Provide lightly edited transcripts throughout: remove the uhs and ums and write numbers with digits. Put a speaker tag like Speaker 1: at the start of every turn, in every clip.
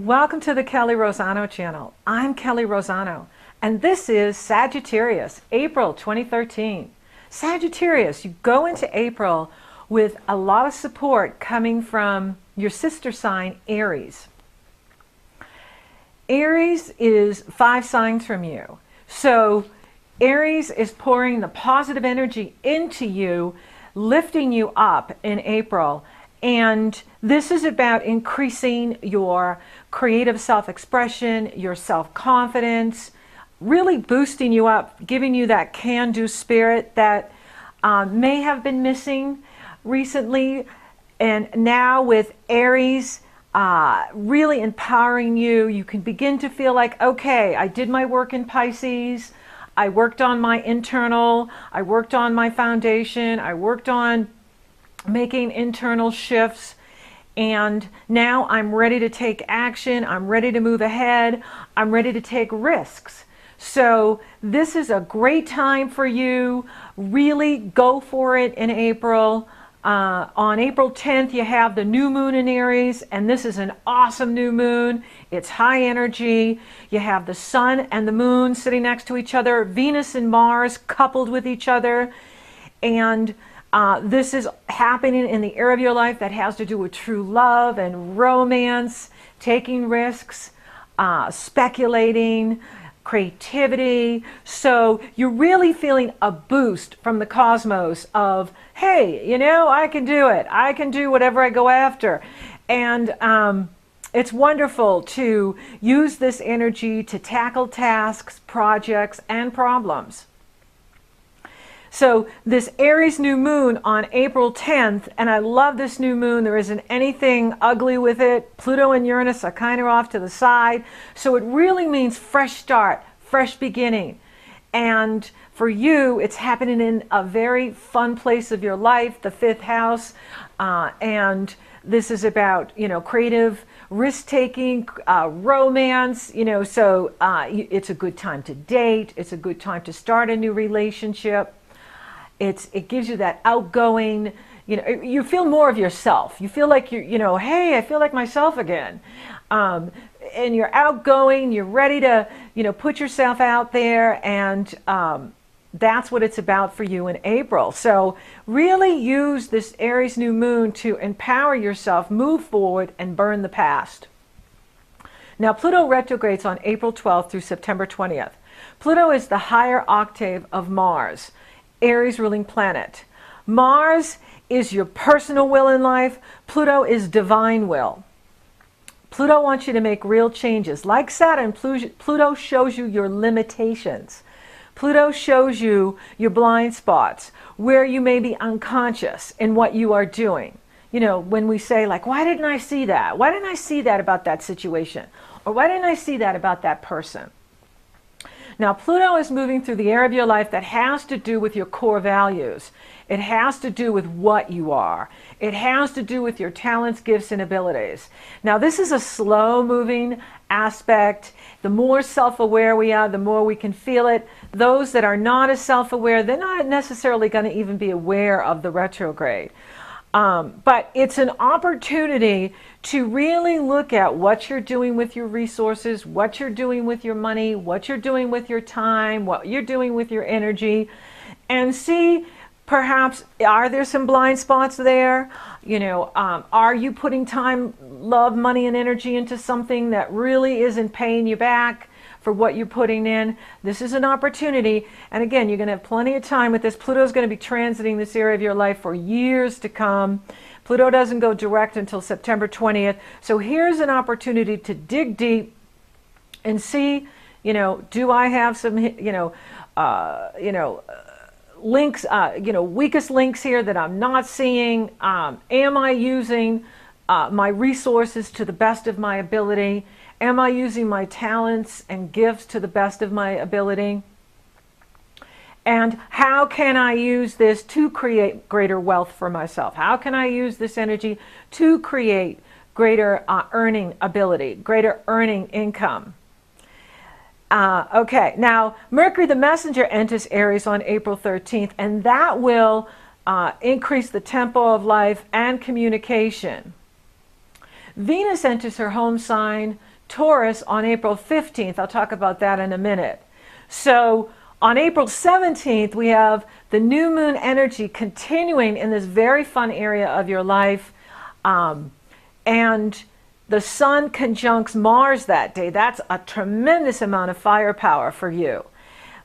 Speaker 1: Welcome to the Kelley Rosano channel. I'm Kelley Rosano, and this is Sagittarius, April 2013. Sagittarius, you go into April with a lot of support coming from your sister sign, Aries. Aries is 5 signs from you. So Aries is pouring the positive energy into you, lifting you up in April. And this is about increasing your creative self-expression, your self-confidence, really boosting you up, giving you that can-do spirit that may have been missing recently. And now with Aries really empowering you, you can begin to feel like, okay, I did my work in Pisces. I worked on my internal, I worked on my foundation, I worked on making internal shifts, and now I'm ready to take action. I'm ready to move ahead. I'm ready to take risks. So this is a great time for you. Really go for it in April. On April 10th, you have the new moon in Aries, and this is an awesome new moon. It's high energy. You have the sun and the moon sitting next to each other, Venus and Mars coupled with each other, and this is happening in the area of your life that has to do with true love and romance, taking risks, speculating, creativity. So you're really feeling a boost from the cosmos of, hey, you know, I can do it. I can do whatever I go after. And it's wonderful to use this energy to tackle tasks, projects, and problems. So this Aries new moon on April 10th, and I love this new moon. There isn't anything ugly with it. Pluto and Uranus are kind of off to the side. So it really means fresh start, fresh beginning. And for you, it's happening in a very fun place of your life, the 5th house. And this is about, you know, creative risk-taking, romance, you know, so it's a good time to date. It's a good time to start a new relationship. It gives you that outgoing, you know, you feel more of yourself. You feel like you know, hey, I feel like myself again. And you're outgoing, you're ready to, you know, put yourself out there, and that's what it's about for you in April. So really use this Aries new moon to empower yourself, move forward, and burn the past. Now, Pluto retrogrades on April 12th through September 20th. Pluto is the higher octave of Mars, Aries ruling planet. Mars is your personal will in life. Pluto is divine will. Pluto wants you to make real changes. Like Saturn, Pluto shows you your limitations. Pluto shows you your blind spots, where you may be unconscious in what you are doing. You know, when we say like, why didn't I see that? Why didn't I see that about that situation? Or why didn't I see that about that person? Now, Pluto is moving through the area of your life that has to do with your core values. It has to do with what you are. It has to do with your talents, gifts, and abilities. Now, this is a slow-moving aspect. The more self-aware we are, the more we can feel it. Those that are not as self-aware, they're not necessarily going to even be aware of the retrograde. But it's an opportunity to really look at what you're doing with your resources, what you're doing with your money, what you're doing with your time, what you're doing with your energy, and see perhaps, are there some blind spots there? You know, are you putting time, love, money, and energy into something that really isn't paying you back for what you're putting in? This is an opportunity. And again, you're going to have plenty of time with this. Pluto's going to be transiting this area of your life for years to come. Pluto doesn't go direct until September 20th. So here's an opportunity to dig deep and see, you know, do I have some, links, weakest links here that I'm not seeing? Am I using my resources to the best of my ability? Am I using my talents and gifts to the best of my ability? And how can I use this to create greater wealth for myself? How can I use this energy to create greater earning ability, greater earning income? Okay, now Mercury the Messenger enters Aries on April 13th, and that will increase the tempo of life and communication. Venus enters her home sign Taurus on April 15th. I'll talk about that in a minute. So on April 17th, we have the new moon energy continuing in this very fun area of your life. And the sun conjuncts Mars that day. That's a tremendous amount of firepower for you.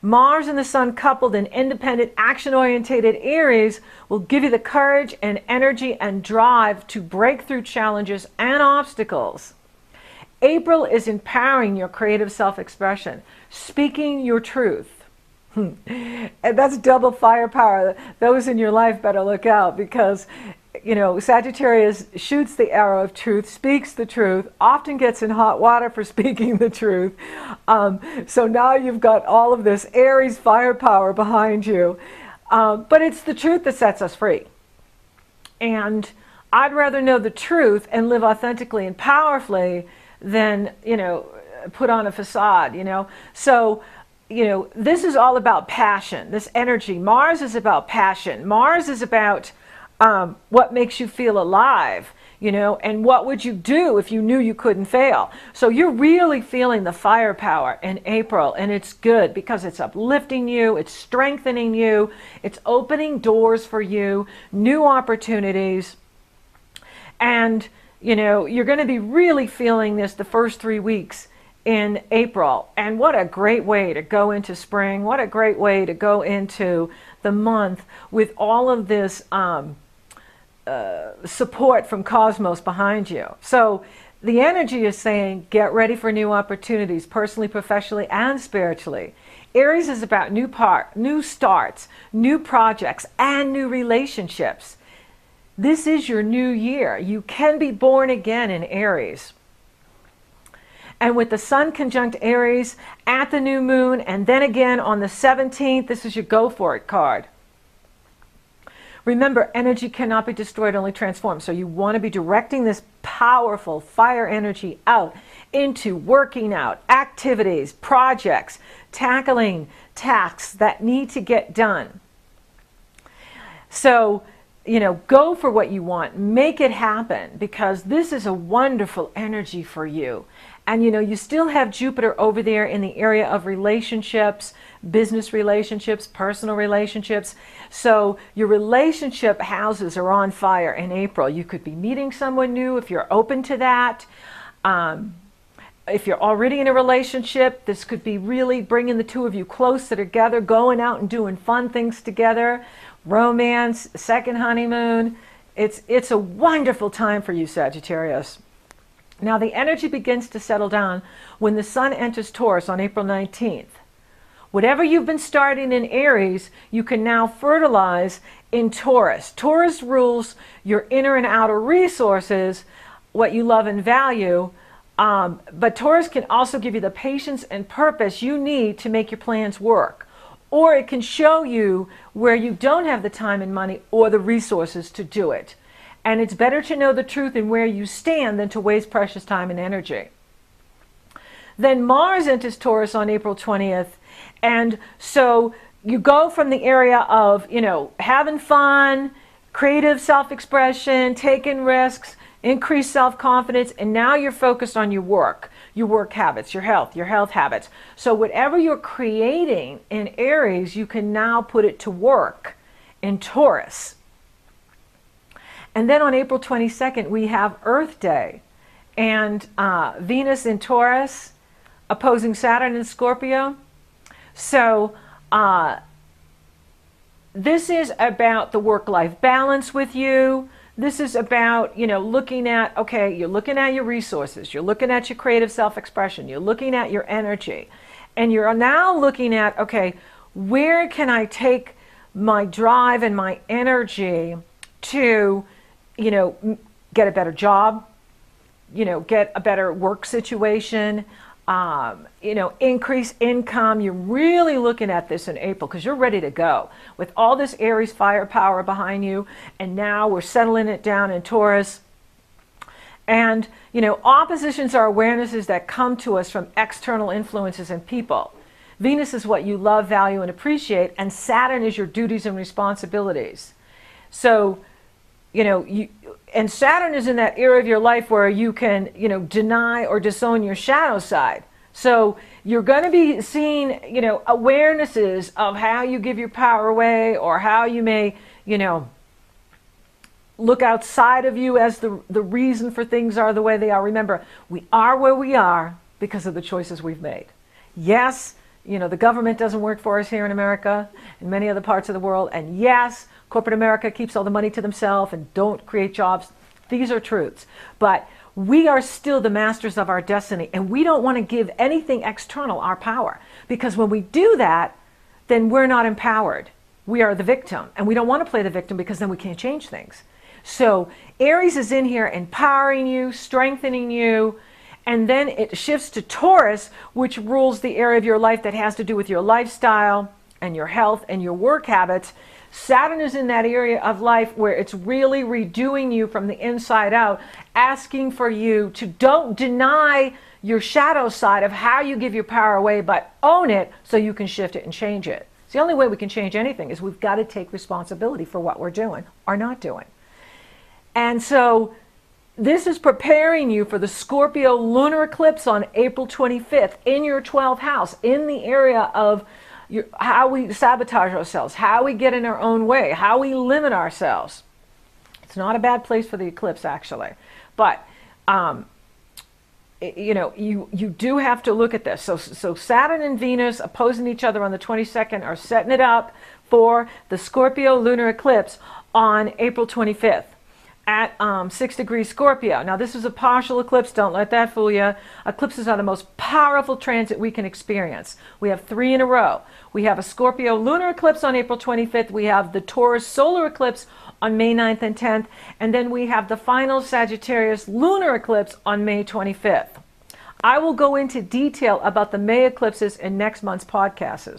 Speaker 1: Mars and the sun coupled in independent, action-oriented Aries will give you the courage and energy and drive to break through challenges and obstacles. April is empowering your creative self-expression, speaking your truth. And that's double firepower. Those in your life better look out, because Sagittarius shoots the arrow of truth, speaks the truth, often gets in hot water for speaking the truth. So now you've got all of this Aries firepower behind you. But it's the truth that sets us free. And I'd rather know the truth and live authentically and powerfully than, put on a facade, So, this is all about passion, this energy. Mars is about passion. Mars is about what makes you feel alive, and what would you do if you knew you couldn't fail? So you're really feeling the firepower in April, and it's good because it's uplifting you, it's strengthening you, it's opening doors for you, new opportunities. And, you're going to be really feeling this the first 3 weeks in April. And what a great way to go into spring. What a great way to go into the month with all of this support from Cosmos behind you. So the energy is saying, get ready for new opportunities, personally, professionally, and spiritually. Aries is about new starts, new projects, and new relationships. This is your new year. You can be born again in Aries. And with the sun conjunct Aries at the new moon, and then again on the 17th, this is your go for it card. Remember, energy cannot be destroyed, only transformed. So you want to be directing this powerful fire energy out into working out, activities, projects, tackling tasks that need to get done. So, go for what you want, make it happen, because this is a wonderful energy for you. And you still have Jupiter over there in the area of relationships, business relationships, personal relationships. So your relationship houses are on fire in April. You could be meeting someone new if you're open to that. If you're already in a relationship, this could be really bringing the two of you closer together, going out and doing fun things together, romance, second honeymoon. It's a wonderful time for you, Sagittarius. Now the energy begins to settle down when the sun enters Taurus on April 19th. Whatever you've been starting in Aries, you can now fertilize in Taurus. Taurus rules your inner and outer resources, what you love and value, but Taurus can also give you the patience and purpose you need to make your plans work. Or it can show you where you don't have the time and money or the resources to do it. And it's better to know the truth and where you stand than to waste precious time and energy. Then Mars enters Taurus on April 20th. And so you go from the area of, having fun, creative self-expression, taking risks, increased self-confidence, and now you're focused on your work habits, your health habits. So whatever you're creating in Aries, you can now put it to work in Taurus. And then on April 22nd, we have Earth Day. And Venus in Taurus, opposing Saturn in Scorpio. So this is about the work-life balance with you. This is about, looking at, you're looking at your resources. You're looking at your creative self-expression. You're looking at your energy. And you're now looking at, where can I take my drive and my energy to get a better job, get a better work situation, increase income. You're really looking at this in April because you're ready to go with all this Aries firepower behind you. And now we're settling it down in Taurus. And, oppositions are awarenesses that come to us from external influences and people. Venus is what you love, value, and appreciate, and Saturn is your duties and responsibilities. So, And Saturn is in that era of your life where you can, deny or disown your shadow side. So you're going to be seeing, awarenesses of how you give your power away, or how you may, look outside of you as the reason for things are the way they are. Remember, we are where we are because of the choices we've made. Yes, the government doesn't work for us here in America and many other parts of the world. And yes, corporate America keeps all the money to themselves and don't create jobs. These are truths. But we are still the masters of our destiny, and we don't want to give anything external our power, because when we do that, then we're not empowered. We are the victim, and we don't want to play the victim, because then we can't change things. So Aries is in here empowering you, strengthening you, and then it shifts to Taurus, which rules the area of your life that has to do with your lifestyle and your health and your work habits. Saturn is in that area of life where it's really redoing you from the inside out, asking for you to don't deny your shadow side of how you give your power away, but own it so you can shift it and change it. It's the only way we can change anything is we've got to take responsibility for what we're doing or not doing. And so this is preparing you for the Scorpio lunar eclipse on April 25th in your 12th house, in the area of how we sabotage ourselves, how we get in our own way, how we limit ourselves. It's not a bad place for the eclipse, actually. But, you do have to look at this. So Saturn and Venus opposing each other on the 22nd are setting it up for the Scorpio lunar eclipse on April 25th. At 6 degrees Scorpio. Now, this is a partial eclipse. Don't let that fool you. Eclipses are the most powerful transit we can experience. We have 3 in a row. We have a Scorpio lunar eclipse on April 25th. We have the Taurus solar eclipse on May 9th and 10th. And then we have the final Sagittarius lunar eclipse on May 25th. I will go into detail about the May eclipses in next month's podcast.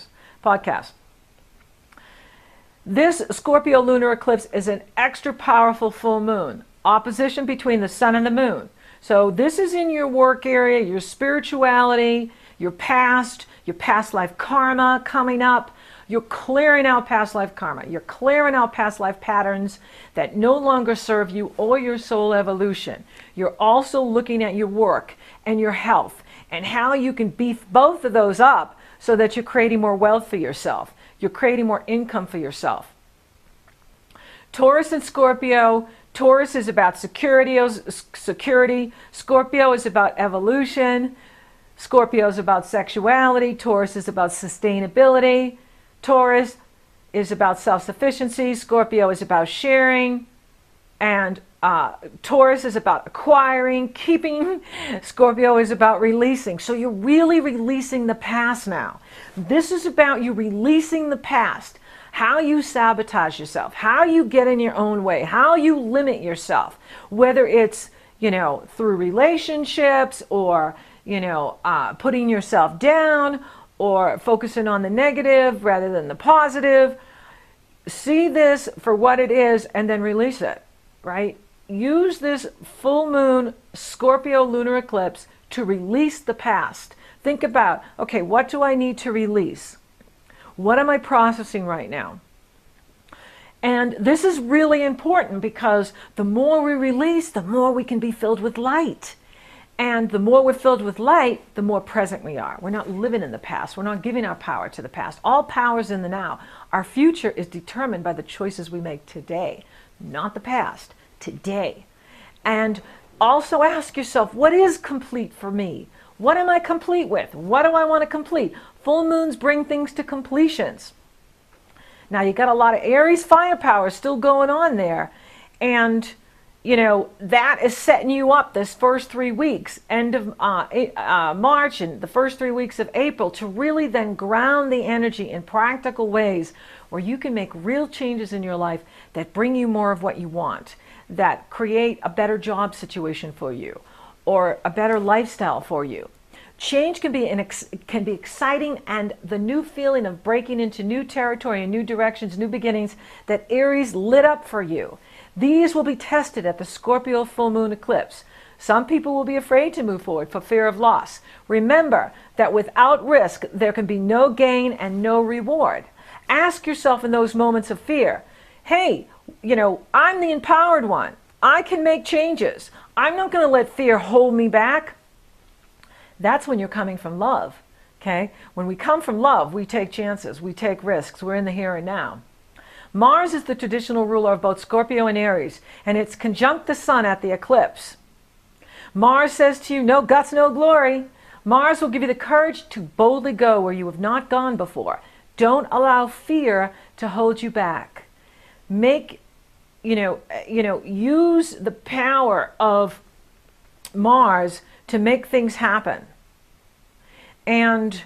Speaker 1: This Scorpio lunar eclipse is an extra powerful full moon, opposition between the sun and the moon. So this is in your work area, your spirituality, your past life karma coming up. You're clearing out past life karma. You're clearing out past life patterns that no longer serve you or your soul evolution. You're also looking at your work and your health and how you can beef both of those up so that you're creating more wealth for yourself. You're creating more income for yourself. Taurus and Scorpio. Taurus is about security. Scorpio is about evolution. Scorpio is about sexuality. Taurus is about sustainability. Taurus is about self-sufficiency. Scorpio is about sharing. And Taurus is about acquiring, keeping. Scorpio is about releasing. So you're really releasing the past now. This is about you releasing the past, how you sabotage yourself, how you get in your own way, how you limit yourself, whether it's, through relationships or, putting yourself down or focusing on the negative rather than the positive. See this for what it is and then release it, right? Use this full moon Scorpio lunar eclipse to release the past. Think about, okay, what do I need to release? What am I processing right now? And this is really important because the more we release, the more we can be filled with light. And the more we're filled with light, the more present we are. We're not living in the past. We're not giving our power to the past. All power is in the now. Our future is determined by the choices we make today, not the past, today. And also ask yourself, what is complete for me? What am I complete with? What do I want to complete? Full moons bring things to completions. Now you got a lot of Aries firepower still going on there. And, that is setting you up this first 3 weeks, end of March and the first 3 weeks of April, to really then ground the energy in practical ways where you can make real changes in your life that bring you more of what you want, that create a better job situation for you or a better lifestyle for you. Change can be exciting, and the new feeling of breaking into new territory and new directions, new beginnings that Aries lit up for you. These will be tested at the Scorpio full moon eclipse. Some people will be afraid to move forward for fear of loss. Remember that without risk, there can be no gain and no reward. Ask yourself in those moments of fear, hey, I'm the empowered one. I can make changes. I'm not going to let fear hold me back. That's when you're coming from love. Okay? When we come from love, we take chances, we take risks, we're in the here and now. Mars is the traditional ruler of both Scorpio and Aries, and it's conjunct the sun at the eclipse. Mars says to you, no guts, no glory. Mars will give you the courage to boldly go where you have not gone before. Don't allow fear to hold you back. Use the power of Mars to make things happen. And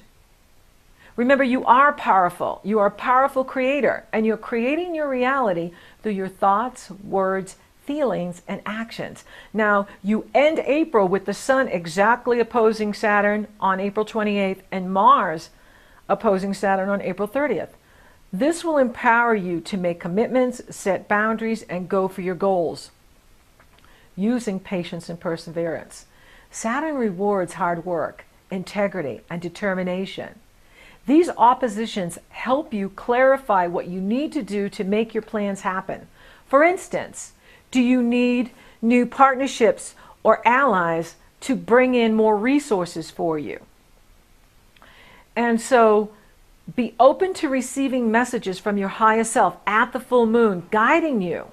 Speaker 1: remember, you are powerful. You are a powerful creator, and you're creating your reality through your thoughts, words, feelings, and actions. Now, you end April with the sun exactly opposing Saturn on April 28th and Mars opposing Saturn on April 30th. This will empower you to make commitments, set boundaries, and go for your goals using patience and perseverance. Saturn rewards hard work, integrity, and determination. These oppositions help you clarify what you need to do to make your plans happen. For instance, do you need new partnerships or allies to bring in more resources for you? And so be open to receiving messages from your highest self at the full moon, guiding you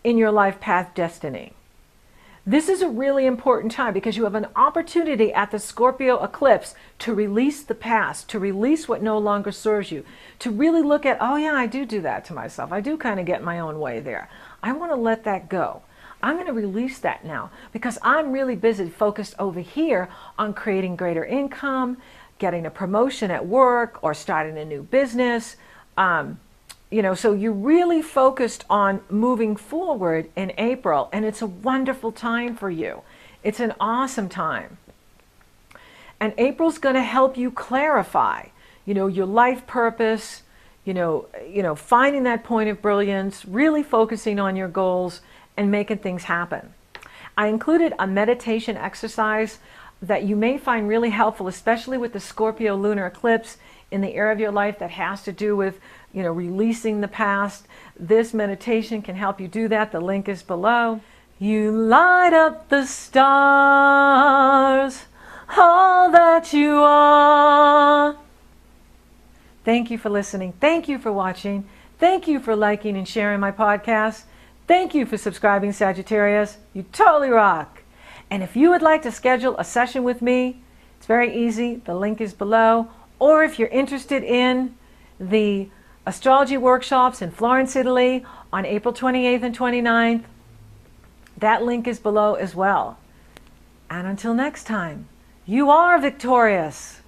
Speaker 1: in your life path destiny. This is a really important time because you have an opportunity at the Scorpio eclipse to release the past, to release what no longer serves you, to really look at, oh yeah, I do that to myself. I do kind of get my own way there. I want to let that go. I'm going to release that now because I'm really busy focused over here on creating greater income, getting a promotion at work, or starting a new business. So you're really focused on moving forward in April, and it's a wonderful time for you. It's an awesome time. And April's going to help you clarify, your life purpose, finding that point of brilliance, really focusing on your goals and making things happen. I included a meditation exercise that you may find really helpful, especially with the Scorpio lunar eclipse in the area of your life that has to do with, releasing the past. This meditation can help you do that. The link is below. You light up the stars, all that you are. Thank you for listening. Thank you for watching. Thank you for liking and sharing my podcast. Thank you for subscribing, Sagittarius. You totally rock. And if you would like to schedule a session with me, it's very easy. The link is below. Or if you're interested in the astrology workshops in Florence, Italy on April 28th and 29th, that link is below as well. And until next time, you are victorious.